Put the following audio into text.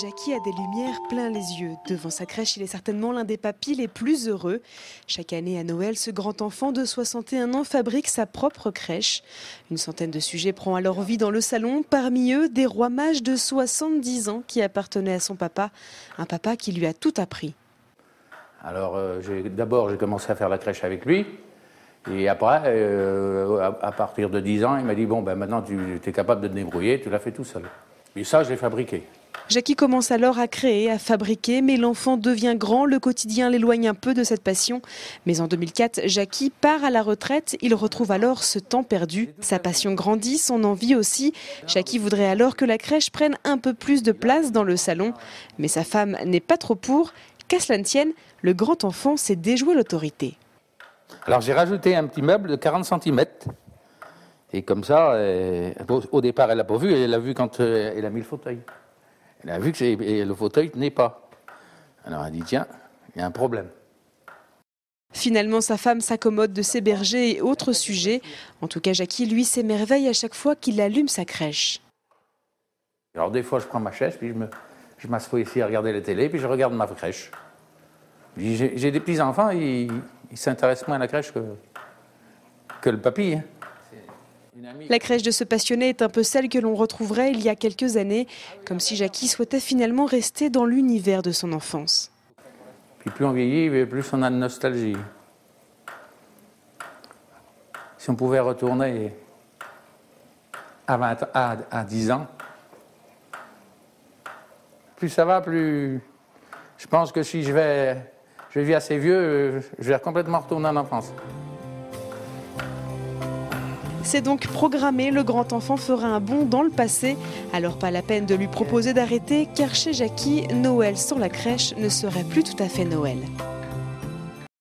Jackie a des lumières plein les yeux. Devant sa crèche, il est certainement l'un des papis les plus heureux. Chaque année à Noël, ce grand enfant de 61 ans fabrique sa propre crèche. Une centaine de sujets prend alors vie dans le salon. Parmi eux, des rois mages de 70 ans qui appartenaient à son papa. Un papa qui lui a tout appris. Alors d'abord, j'ai commencé à faire la crèche avec lui. Et après, à partir de 10 ans, il m'a dit « Bon, ben maintenant tu es capable de te débrouiller, tu l'as fait tout seul. » Et ça, je l'ai fabriqué. Jackie commence alors à créer, à fabriquer, mais l'enfant devient grand, le quotidien l'éloigne un peu de cette passion. Mais en 2004, Jackie part à la retraite, il retrouve alors ce temps perdu. Sa passion grandit, son envie aussi. Jackie voudrait alors que la crèche prenne un peu plus de place dans le salon. Mais sa femme n'est pas trop pour. Qu'à cela ne tienne, le grand enfant s'est déjoué l'autorité. Alors j'ai rajouté un petit meuble de 40 cm. Et comme ça, au départ, elle n'a pas vu, elle a vu quand elle a mis le fauteuil. Elle a vu que le fauteuil ne tenait pas. Alors elle a dit, tiens, il y a un problème. Finalement, sa femme s'accommode de ses bergers et autres sujets. En tout cas, Jackie, lui, s'émerveille à chaque fois qu'il allume sa crèche. Alors des fois, je prends ma chaise, puis je m'assois ici à regarder la télé, puis je regarde ma crèche. J'ai des petits-enfants, ils s'intéressent moins à la crèche que le papy. Hein. La crèche de ce passionné est un peu celle que l'on retrouverait il y a quelques années, comme si Jackie souhaitait finalement rester dans l'univers de son enfance. Puis plus on vieillit, plus on a de nostalgie. Si on pouvait retourner à 10 ans, plus ça va, plus... Je pense que si je vis assez vieux, je vais complètement retourner en enfance. C'est donc programmé, le grand enfant fera un bond dans le passé. Alors pas la peine de lui proposer d'arrêter, car chez Jackie, Noël sans la crèche ne serait plus tout à fait Noël.